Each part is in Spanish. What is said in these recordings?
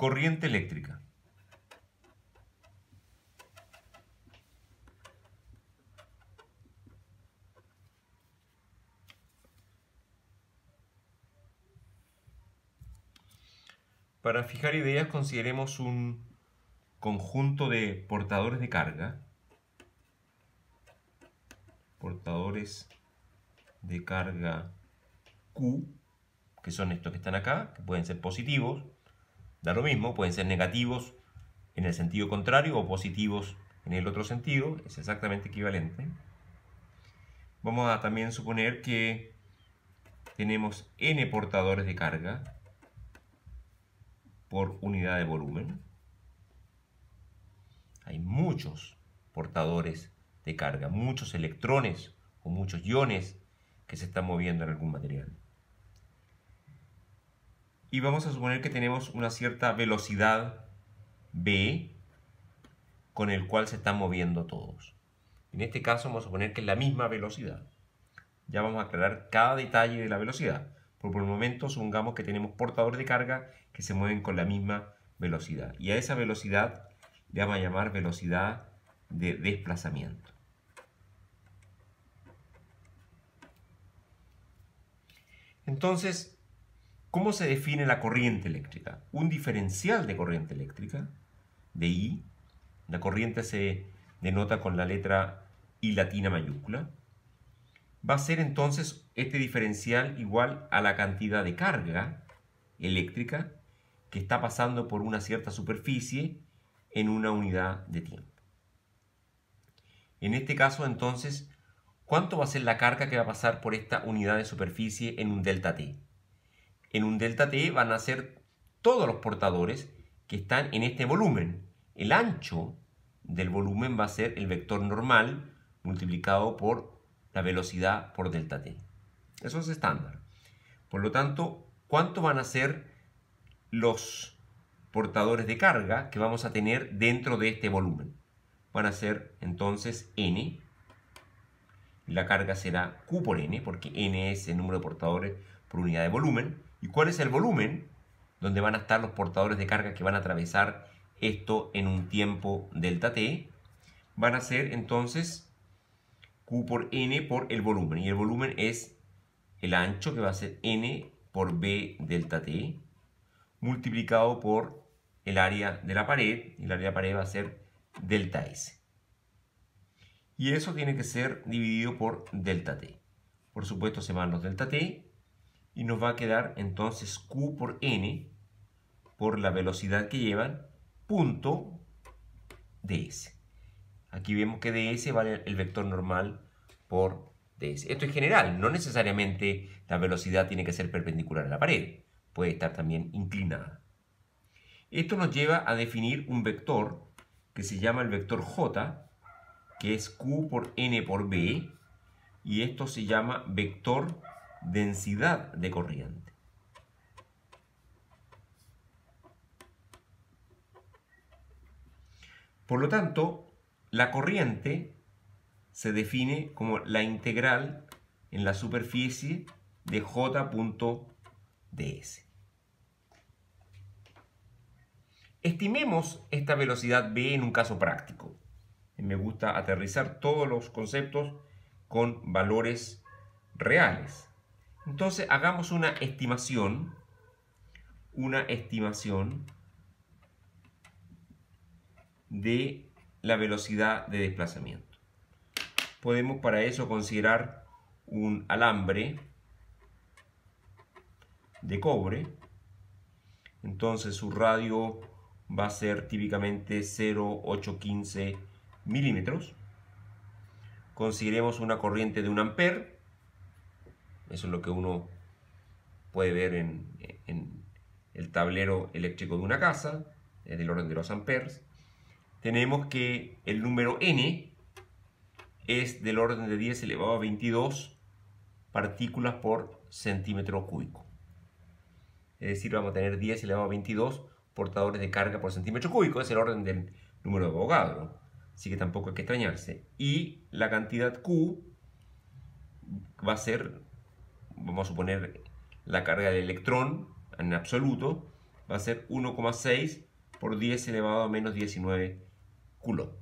Corriente eléctrica. Para fijar ideas consideremos un conjunto de portadores de carga. Portadores de carga Q, que son estos que están acá, que pueden ser positivos, da lo mismo, pueden ser negativos en el sentido contrario o positivos en el otro sentido, es exactamente equivalente. Vamos a también suponer que tenemos n portadores de carga por unidad de volumen. Hay muchos portadores de carga, muchos electrones o muchos iones que se están moviendo en algún material. Y vamos a suponer que tenemos una cierta velocidad v con el cual se están moviendo todos. En este caso vamos a suponer que es la misma velocidad. Ya vamos a aclarar cada detalle de la velocidad. Por el momento supongamos que tenemos portadores de carga que se mueven con la misma velocidad. Y a esa velocidad le vamos a llamar velocidad de desplazamiento. Entonces, ¿cómo se define la corriente eléctrica? Un diferencial de corriente eléctrica, de I. La corriente se denota con la letra I latina mayúscula. Va a ser entonces este diferencial igual a la cantidad de carga eléctrica que está pasando por una cierta superficie en una unidad de tiempo. En este caso entonces, ¿cuánto va a ser la carga que va a pasar por esta unidad de superficie en un delta t? En un delta t van a ser todos los portadores que están en este volumen. El ancho del volumen va a ser el vector normal multiplicado por la velocidad por delta t. Eso es estándar. Por lo tanto, ¿cuánto van a ser los portadores de carga que vamos a tener dentro de este volumen? Van a ser entonces n. La carga será Q por n, porque n es el número de portadores por unidad de volumen. ¿Y cuál es el volumen donde van a estar los portadores de carga que van a atravesar esto en un tiempo delta t? Van a ser entonces Q por n por el volumen. Y el volumen es el ancho, que va a ser n por b delta t, multiplicado por el área de la pared. Y el área de la pared va a ser delta s. Y eso tiene que ser dividido por delta t. Por supuesto se van los delta t. Y nos va a quedar entonces Q por n por la velocidad que llevan, punto ds. Aquí vemos que ds vale el vector normal por ds. Esto es general, no necesariamente la velocidad tiene que ser perpendicular a la pared, puede estar también inclinada. Esto nos lleva a definir un vector que se llama el vector j, que es q por n por b, y esto se llama vector densidad de corriente. Por lo tanto, la corriente se define como la integral en la superficie de j.ds. Estimemos esta velocidad v en un caso práctico. Me gusta aterrizar todos los conceptos con valores reales. Entonces hagamos una estimación de la velocidad de desplazamiento. Podemos para eso considerar un alambre de cobre. Entonces su radio va a ser típicamente 0,815 milímetros. Consideremos una corriente de 1 ampere. Eso es lo que uno puede ver en el tablero eléctrico de una casa, es del orden de los amperes. Tenemos que el número n es del orden de 10 elevado a 22 partículas por centímetro cúbico. Es decir, vamos a tener 10 elevado a 22 portadores de carga por centímetro cúbico. Es el orden del número de Avogadro, así que tampoco hay que extrañarse. Y la cantidad Q va a ser, vamos a suponer, la carga del electrón en absoluto, va a ser 1,6 por 10 elevado a menos 19 coulomb.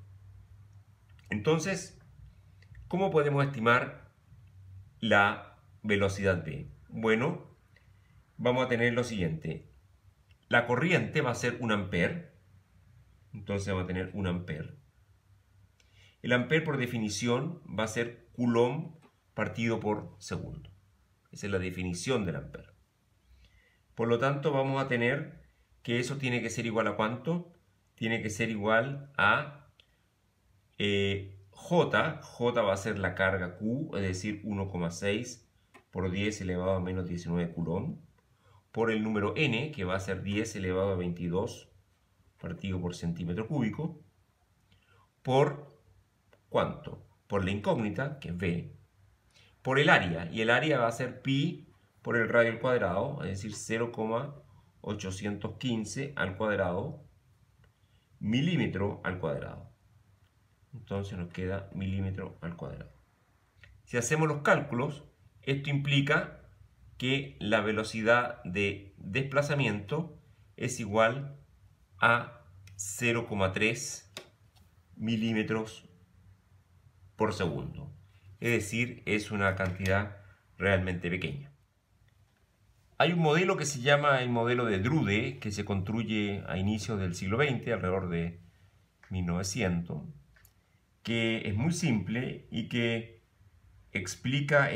Entonces, ¿cómo podemos estimar la velocidad V? Bueno, vamos a tener lo siguiente. La corriente va a ser 1 ampere. Entonces vamos a tener 1 ampere. El ampere por definición va a ser coulomb partido por segundo. Esa es la definición del ampere. Por lo tanto, vamos a tener que eso tiene que ser igual a ¿cuánto? Tiene que ser igual a J. J va a ser la carga Q, es decir, 1,6 por 10 elevado a menos 19 coulomb, por el número N, que va a ser 10 elevado a 22 partido por centímetro cúbico, por ¿cuánto? Por la incógnita, que es V, por el área, y el área va a ser pi por el radio al cuadrado, es decir, 0,815 al cuadrado, milímetro al cuadrado. Entonces nos queda milímetro al cuadrado. Si hacemos los cálculos, esto implica que la velocidad de desplazamiento es igual a 0,3 milímetros por segundo. Es decir, es una cantidad realmente pequeña. Hay un modelo que se llama el modelo de Drude, que se construye a inicios del siglo XX, alrededor de 1900, que es muy simple y que explica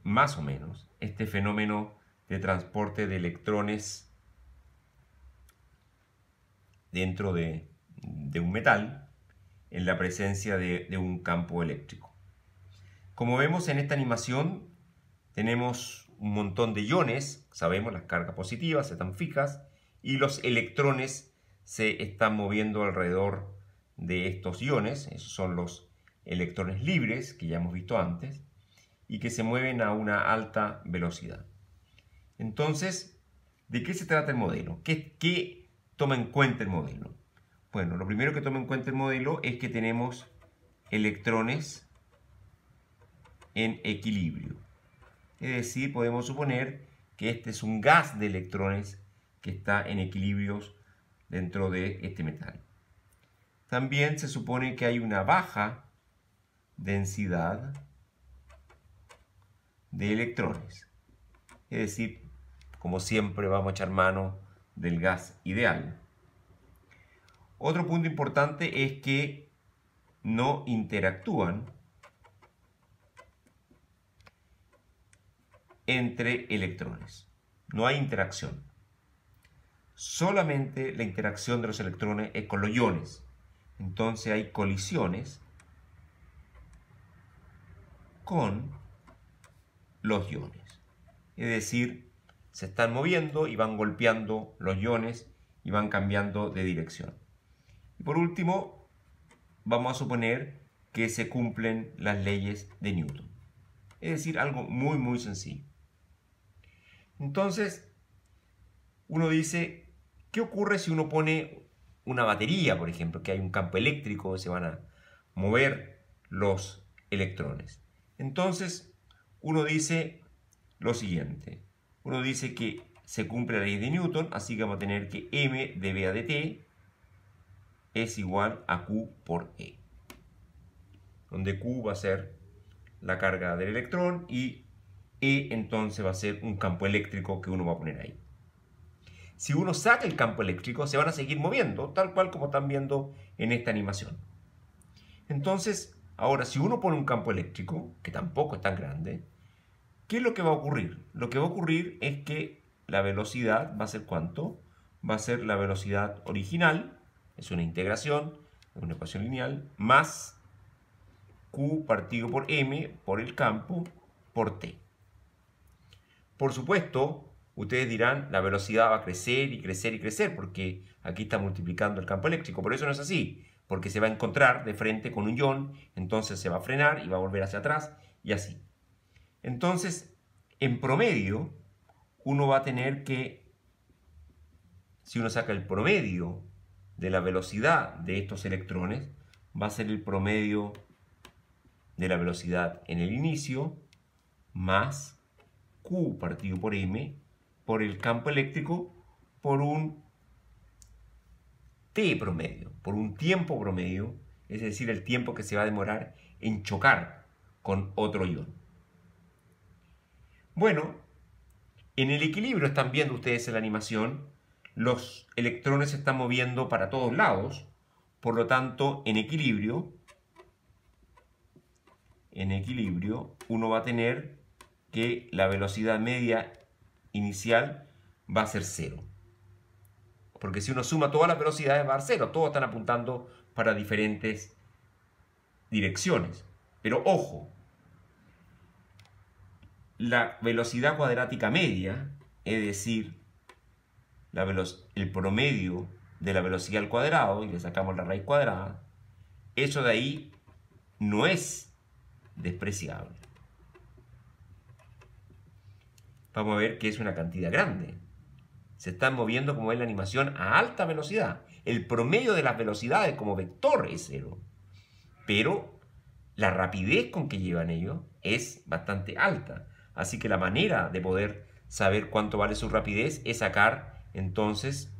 más o menos, este fenómeno de transporte de electrones dentro de un metal en la presencia de un campo eléctrico. Como vemos en esta animación, tenemos un montón de iones, sabemos las cargas positivas están fijas y los electrones se están moviendo alrededor de estos iones. Esos son los electrones libres que ya hemos visto antes y que se mueven a una alta velocidad. Entonces, ¿de qué se trata el modelo? ¿Qué toma en cuenta el modelo? Bueno, lo primero que toma en cuenta el modelo es que tenemos electrones en equilibrio. Es decir, podemos suponer que este es un gas de electrones que está en equilibrios dentro de este metal. También se supone que hay una baja densidad de electrones. Es decir, como siempre vamos a echar mano del gas ideal. Otro punto importante es que no interactúan entre electrones. No hay interacción. Solamente la interacción de los electrones es con los iones. Entonces hay colisiones con los iones. Es decir, se están moviendo y van golpeando los iones y van cambiando de dirección. Y por último, vamos a suponer que se cumplen las leyes de Newton. Es decir, algo muy sencillo. Entonces, uno dice, ¿qué ocurre si uno pone una batería, por ejemplo, que hay un campo eléctrico, se van a mover los electrones? Entonces, uno dice lo siguiente. Uno dice que se cumple la ley de Newton, así que vamos a tener que m de v a de t es igual a q por e, donde q va a ser la carga del electrón y e entonces va a ser un campo eléctrico que uno va a poner ahí. Si uno saca el campo eléctrico, se van a seguir moviendo, tal cual como están viendo en esta animación. Entonces, ahora, si uno pone un campo eléctrico, que tampoco es tan grande, ¿qué es lo que va a ocurrir? Lo que va a ocurrir es que la velocidad va a ser ¿cuánto? Va a ser la velocidad original, es una integración, es una ecuación lineal, más Q partido por M por el campo por T. Por supuesto, ustedes dirán, la velocidad va a crecer y crecer y crecer, porque aquí está multiplicando el campo eléctrico, pero eso no es así, porque se va a encontrar de frente con un ion, entonces se va a frenar y va a volver hacia atrás, y así. Entonces, en promedio, uno va a tener que, si uno saca el promedio de la velocidad de estos electrones, va a ser el promedio de la velocidad en el inicio, más Q partido por M, por el campo eléctrico, por un t promedio, por un tiempo promedio, es decir, el tiempo que se va a demorar en chocar con otro ion. Bueno, en el equilibrio están viendo ustedes en la animación, los electrones se están moviendo para todos lados, por lo tanto, en equilibrio uno va a tener que la velocidad media inicial va a ser 0. Porque si uno suma todas las velocidades va a dar 0. Todos están apuntando para diferentes direcciones. Pero ojo, la velocidad cuadrática media, es decir, el promedio de la velocidad al cuadrado, y le sacamos la raíz cuadrada, eso de ahí no es despreciable. Vamos a ver que es una cantidad grande. Se están moviendo, como es la animación, a alta velocidad. El promedio de las velocidades como vector es 0. Pero la rapidez con que llevan ellos es bastante alta. Así que la manera de poder saber cuánto vale su rapidez es sacar entonces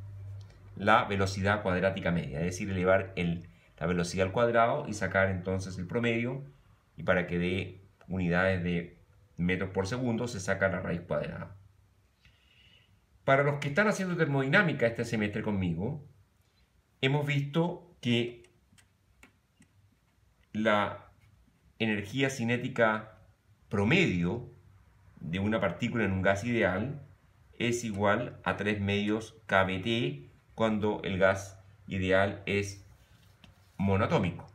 la velocidad cuadrática media. Es decir, elevar la velocidad al cuadrado y sacar entonces el promedio. Y para que dé unidades de metros por segundo se saca la raíz cuadrada. Para los que están haciendo termodinámica este semestre conmigo, hemos visto que la energía cinética promedio de una partícula en un gas ideal es igual a 3 medios kBt cuando el gas ideal es monoatómico.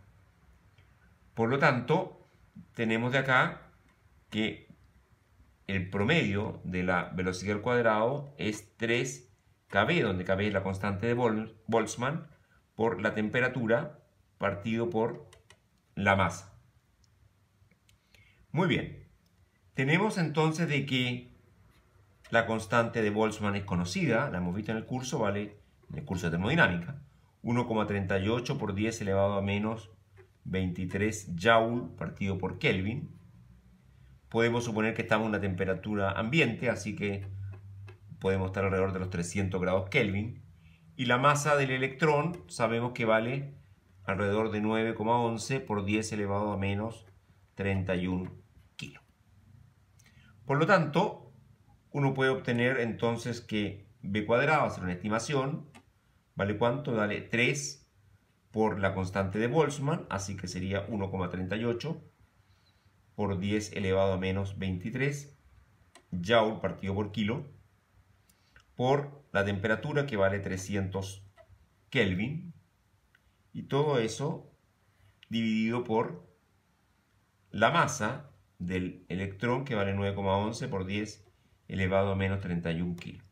Por lo tanto, tenemos de acá que el promedio de la velocidad al cuadrado es 3 kb, donde kb es la constante de Boltzmann, por la temperatura partido por la masa. Muy bien. Tenemos entonces de que la constante de Boltzmann es conocida, la hemos visto en el curso, vale, en el curso de termodinámica, 1,38 por 10 elevado a menos 23 Joule partido por Kelvin. Podemos suponer que estamos en una temperatura ambiente, así que podemos estar alrededor de los 300 grados Kelvin. Y la masa del electrón sabemos que vale alrededor de 9,11 por 10 elevado a menos 31 kilos. Por lo tanto, uno puede obtener entonces que b cuadrado, hacer una estimación, ¿vale cuánto? Vale 3 por la constante de Boltzmann, así que sería 1,38 por 10 elevado a menos 23 Joule partido por kilo, por la temperatura que vale 300 Kelvin, y todo eso dividido por la masa del electrón que vale 9,11 por 10 elevado a menos 31 kilos.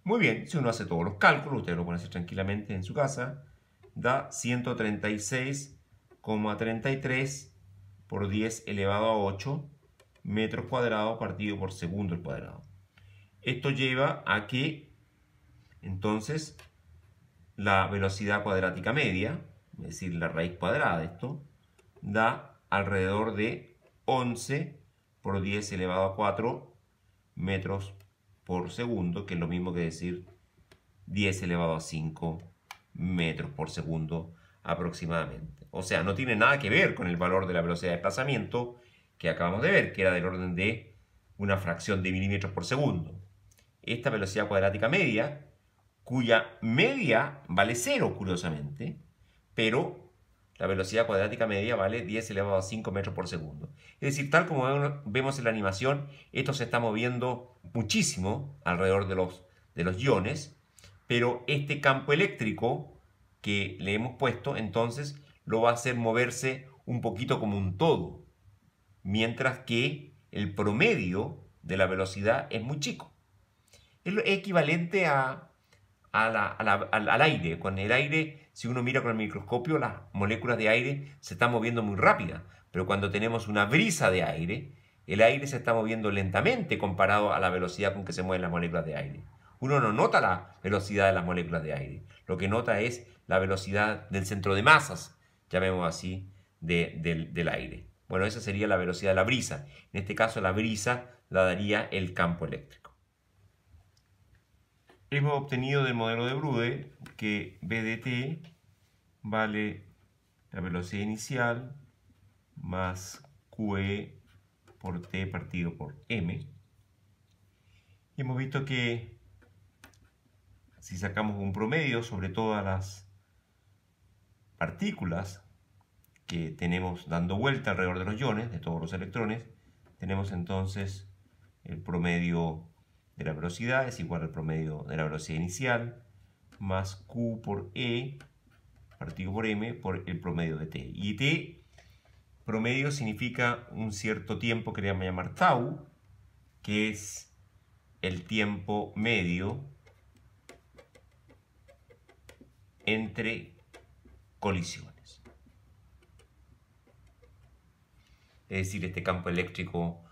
Muy bien, si uno hace todos los cálculos, ustedes lo pueden hacer tranquilamente en su casa, da 136,33 por 10 elevado a 8 metros cuadrados partido por segundo al cuadrado. Esto lleva a que entonces la velocidad cuadrática media, es decir, la raíz cuadrada de esto, da alrededor de 11 por 10 elevado a 4 metros por segundo, que es lo mismo que decir 10 elevado a 5 metros por segundo aproximadamente. O sea, no tiene nada que ver con el valor de la velocidad de desplazamiento que acabamos de ver, que era del orden de una fracción de milímetros por segundo. Esta velocidad cuadrática media, cuya media vale 0, curiosamente, pero la velocidad cuadrática media vale 10 elevado a 5 metros por segundo. Es decir, tal como vemos en la animación, esto se está moviendo muchísimo alrededor de los iones, pero este campo eléctrico que le hemos puesto, entonces, lo va a hacer moverse un poquito como un todo, mientras que el promedio de la velocidad es muy chico. Es equivalente al aire. Con el aire, si uno mira con el microscopio, las moléculas de aire se están moviendo muy rápidas, pero cuando tenemos una brisa de aire, el aire se está moviendo lentamente comparado a la velocidad con que se mueven las moléculas de aire. Uno no nota la velocidad de las moléculas de aire, lo que nota es la velocidad del centro de masas, llamemos así, del aire. Bueno, esa sería la velocidad de la brisa. En este caso, la brisa la daría el campo eléctrico. hemos obtenido del modelo de Brude que B de t vale la velocidad inicial más QE por t partido por m. Y hemos visto que si sacamos un promedio sobre todas las partículas que tenemos dando vuelta alrededor de los iones, de todos los electrones, tenemos entonces el promedio de la velocidad es igual al promedio de la velocidad inicial más Q por E partido por M por el promedio de T. Y T, promedio, significa un cierto tiempo que le vamos a llamar tau, que es el tiempo medio entre colisiones. Es decir, este campo eléctrico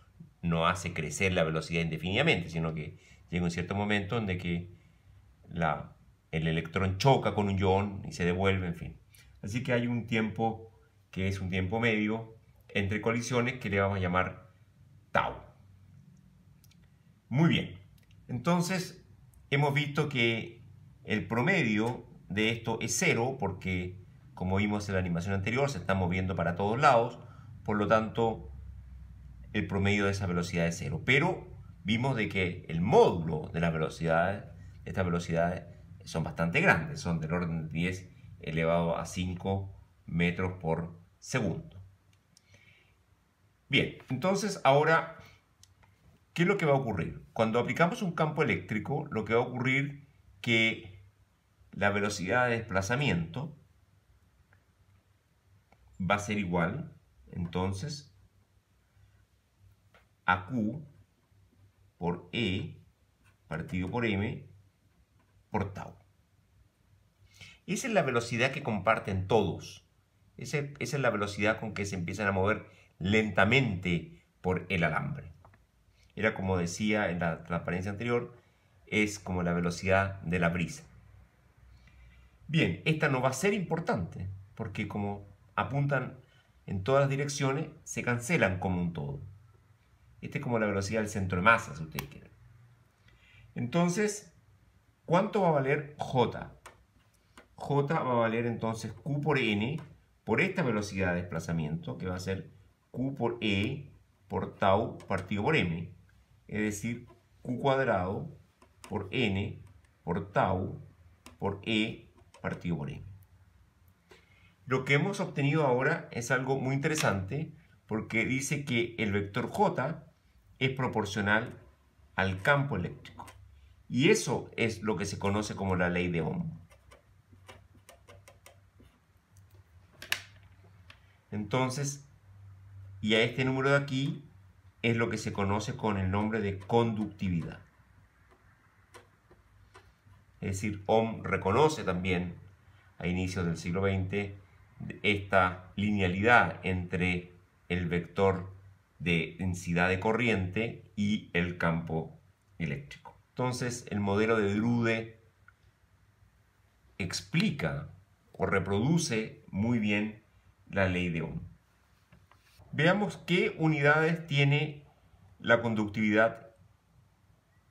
no hace crecer la velocidad indefinidamente, sino que llega un cierto momento en que el electrón choca con un ion y se devuelve, en fin. Así que hay un tiempo que es un tiempo medio entre colisiones que le vamos a llamar tau. Muy bien, entonces hemos visto que el promedio de esto es 0 porque, como vimos en la animación anterior, se está moviendo para todos lados, por lo tanto el promedio de esa velocidad es 0. Pero vimos de que el módulo de las velocidades, de estas velocidades, son bastante grandes, son del orden de 10 elevado a 5 metros por segundo. Bien, entonces ahora, ¿qué es lo que va a ocurrir? Cuando aplicamos un campo eléctrico, lo que va a ocurrir es que la velocidad de desplazamiento va a ser igual, entonces, a Q por E partido por M por tau. Esa es la velocidad que comparten todos. Esa es la velocidad con que se empiezan a mover lentamente por el alambre. Era como decía en la transparencia anterior, es como la velocidad de la brisa. Bien, esta no va a ser importante, porque como apuntan en todas las direcciones, se cancelan como un todo. Esta es como la velocidad del centro de masa, si ustedes quieren. Entonces, ¿cuánto va a valer J? J va a valer entonces Q por N por esta velocidad de desplazamiento, que va a ser Q por E por tau partido por M. Es decir, Q cuadrado por N por tau por E partido por M. Lo que hemos obtenido ahora es algo muy interesante porque dice que el vector J es proporcional al campo eléctrico. Y eso es lo que se conoce como la ley de Ohm. Entonces, y a este número de aquí es lo que se conoce con el nombre de conductividad. Es decir, Ohm reconoce también a inicios del siglo XX esta linealidad entre el vector de densidad de corriente y el campo eléctrico. Entonces, el modelo de Drude explica o reproduce muy bien la ley de Ohm. Veamos qué unidades tiene la conductividad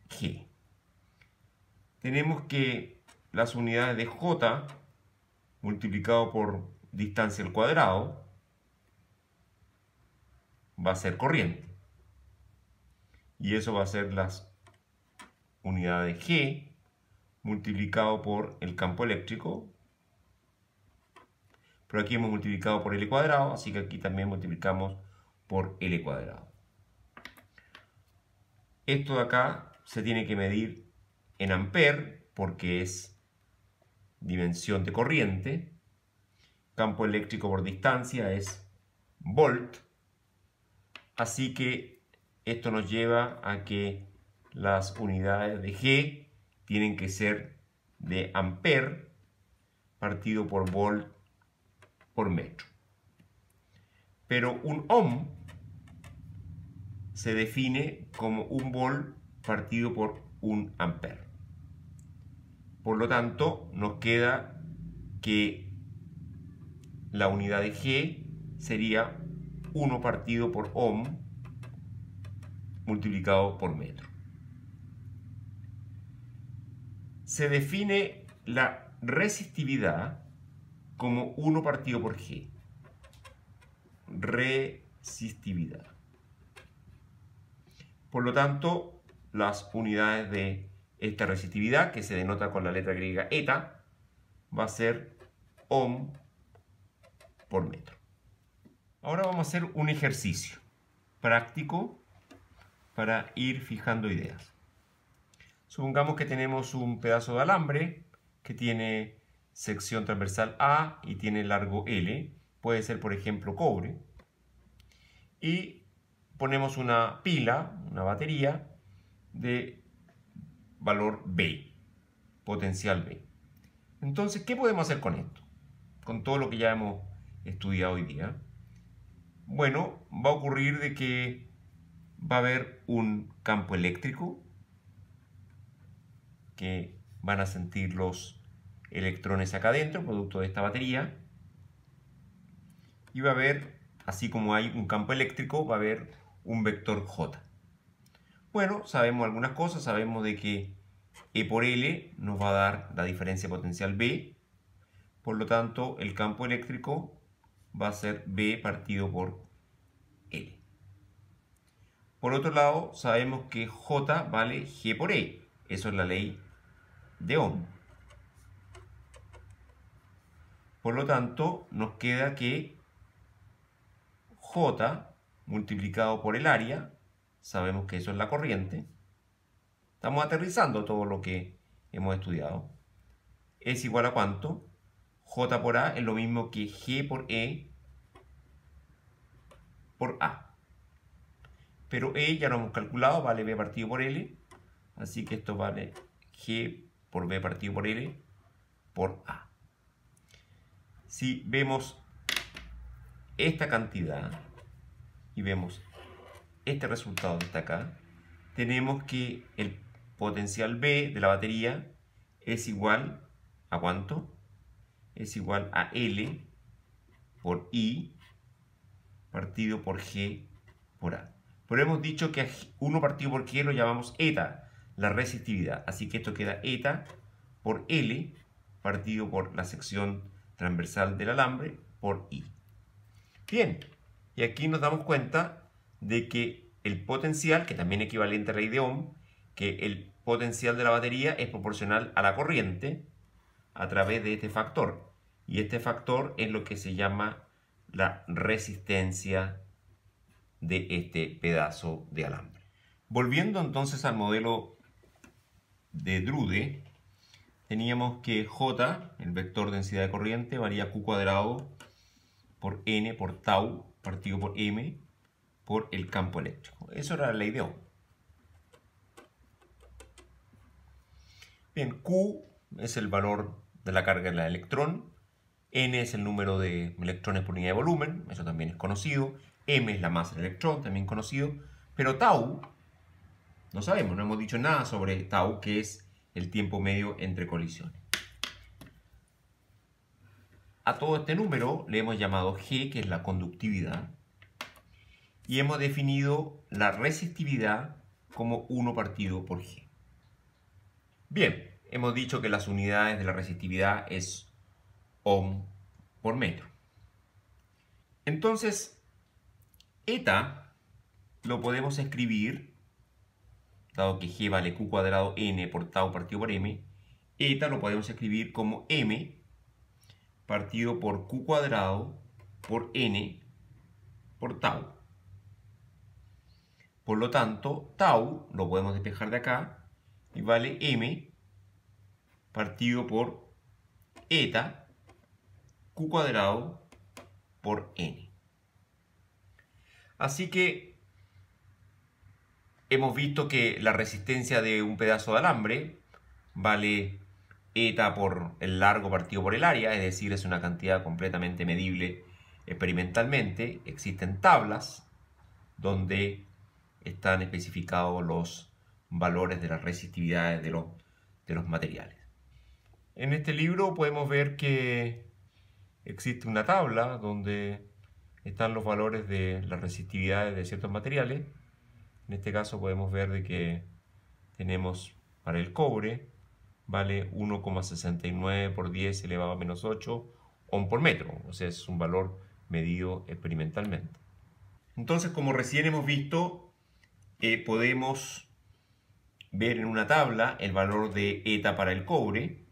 G. Tenemos que las unidades de J multiplicado por distancia al cuadrado va a ser corriente. Y eso va a ser las unidades G multiplicado por el campo eléctrico. Pero aquí hemos multiplicado por L cuadrado, así que aquí también multiplicamos por L cuadrado. Esto de acá se tiene que medir en amperes porque es dimensión de corriente. Campo eléctrico por distancia es volt. Así que esto nos lleva a que las unidades de G tienen que ser de amper partido por volt por metro. Pero un ohm se define como un volt partido por un amper. Por lo tanto, nos queda que la unidad de G sería 1 partido por ohm multiplicado por metro. se define la resistividad como 1 partido por G. Resistividad. Por lo tanto, las unidades de esta resistividad, que se denota con la letra griega eta, va a ser ohm por metro. Ahora vamos a hacer un ejercicio práctico para ir fijando ideas. Supongamos que tenemos un pedazo de alambre que tiene sección transversal A y tiene largo L. Puede ser, por ejemplo, cobre. Y ponemos una pila, una batería de valor B, potencial B. Entonces, ¿qué podemos hacer con esto? Con todo lo que ya hemos estudiado hoy día. Bueno, va a ocurrir de que va a haber un campo eléctrico que van a sentir los electrones acá adentro, producto de esta batería. Y va a haber, así como hay un campo eléctrico, va a haber un vector J. Bueno, sabemos algunas cosas, sabemos de que E por L nos va a dar la diferencia potencial B, por lo tanto el campo eléctrico va a ser B partido por L. Por otro lado, sabemos que J vale G por E, eso es la ley de Ohm. Por lo tanto, nos queda que J multiplicado por el área, sabemos que eso es la corriente, estamos aterrizando todo lo que hemos estudiado, es igual a ¿cuánto? J por A es lo mismo que G por E por A. Pero E ya lo hemos calculado, vale B partido por L, así que esto vale G por B partido por L por A. Si vemos esta cantidad y vemos este resultado que está acá, tenemos que el potencial B de la batería es igual a ¿cuánto? Es igual a L por I partido por G por A. Pero hemos dicho que a 1 partido por G lo llamamos eta, la resistividad. Así que esto queda eta por L partido por la sección transversal del alambre por I. Bien, y aquí nos damos cuenta de que el potencial, que también es equivalente a la ley de Ohm, que el potencial de la batería es proporcional a la corriente a través de este factor. Y este factor es lo que se llama la resistencia de este pedazo de alambre. Volviendo entonces al modelo de Drude, teníamos que J, el vector densidad de corriente, varía Q cuadrado por N por tau partido por M por el campo eléctrico. Eso era la ley de Ohm. Bien, Q es el valor de la carga del electrón, N es el número de electrones por unidad de volumen, eso también es conocido, M es la masa del electrón, también conocido, pero tau, no sabemos, no hemos dicho nada sobre tau, que es el tiempo medio entre colisiones. A todo este número le hemos llamado G, que es la conductividad, y hemos definido la resistividad como 1 partido por G. Bien, hemos dicho que las unidades de la resistividad es ohm por metro. Entonces, eta lo podemos escribir, dado que G vale Q cuadrado N por tau partido por M, eta lo podemos escribir como M partido por Q cuadrado por N por tau. Por lo tanto, tau lo podemos despejar de acá y vale M partido por eta Q cuadrado por N. Así que hemos visto que la resistencia de un pedazo de alambre vale eta por el largo partido por el área, es decir, es una cantidad completamente medible experimentalmente. Existen tablas donde están especificados los valores de las resistividades de los materiales. En este libro podemos ver que existe una tabla donde están los valores de las resistividades de ciertos materiales. En este caso podemos ver de que tenemos para el cobre vale 1,69 por 10 elevado a menos 8 ohm por metro. O sea, es un valor medido experimentalmente. Entonces, como recién hemos visto, podemos ver en una tabla el valor de eta para el cobre,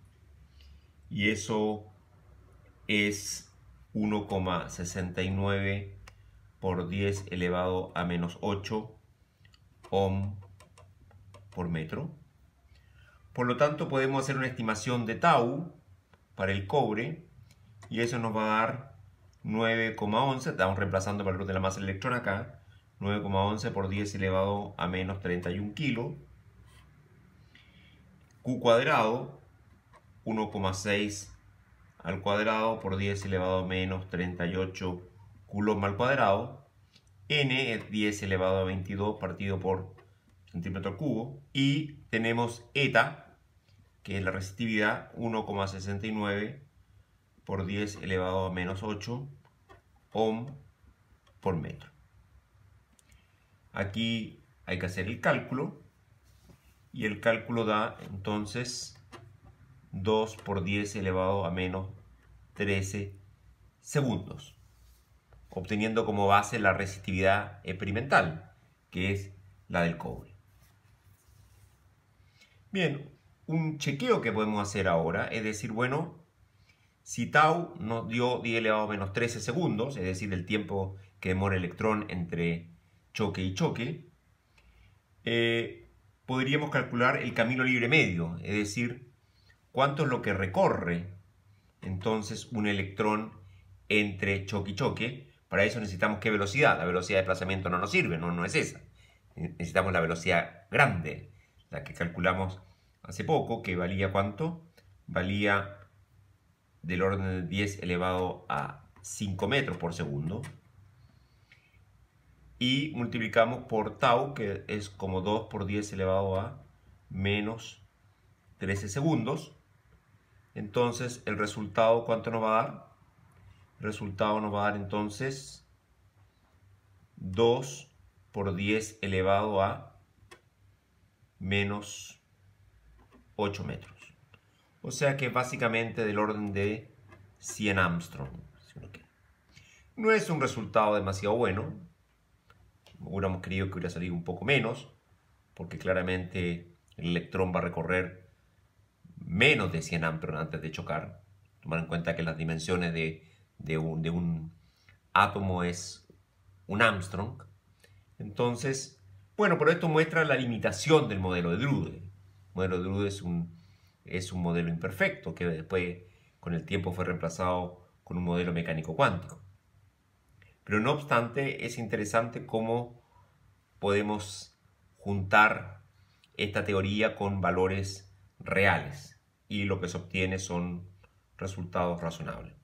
y eso es 1,69 por 10 elevado a menos 8 ohm por metro. Por lo tanto, podemos hacer una estimación de tau para el cobre, y eso nos va a dar 9,11, estamos reemplazando el valor de la masa del electrón acá, 9,11 por 10 elevado a menos 31 kilos. Q cuadrado, 1,6 al cuadrado por 10 elevado a menos 38 coulomb al cuadrado. N es 10 elevado a 22 partido por centímetro cubo. Y tenemos eta, que es la resistividad, 1,69 por 10 elevado a menos 8 ohm por metro. Aquí hay que hacer el cálculo, y el cálculo da entonces 2 por 10 elevado a menos 13 segundos, obteniendo como base la resistividad experimental, que es la del cobre. Bien, un chequeo que podemos hacer ahora es decir, bueno, si tau nos dio 10 elevado a menos 13 segundos, es decir, el tiempo que demora el electrón entre choque y choque, podríamos calcular el camino libre medio, es decir, cuánto es lo que recorre entonces un electrón entre choque y choque. Para eso necesitamos ¿qué velocidad? La velocidad de desplazamiento no nos sirve, no es esa. Necesitamos la velocidad grande, la que calculamos hace poco, que valía ¿cuánto? Valía del orden de 10 elevado a 5 metros por segundo. Y multiplicamos por tau, que es como 2 por 10 elevado a menos 13 segundos. Entonces, el resultado, ¿cuánto nos va a dar? El resultado nos va a dar entonces 2 por 10 elevado a menos 8 metros. O sea que básicamente del orden de 100 Armstrong, si uno quiere. No es un resultado demasiado bueno. Hubiéramos querido que hubiera salido un poco menos, porque claramente el electrón va a recorrer menos de 100 amperes antes de chocar. Tomar en cuenta que las dimensiones de un átomo es un Armstrong. Entonces, bueno, pero esto muestra la limitación del modelo de Drude. El modelo de Drude es un modelo imperfecto que después con el tiempo fue reemplazado con un modelo mecánico cuántico. Pero no obstante, es interesante cómo podemos juntar esta teoría con valores reales, y lo que se obtiene son resultados razonables.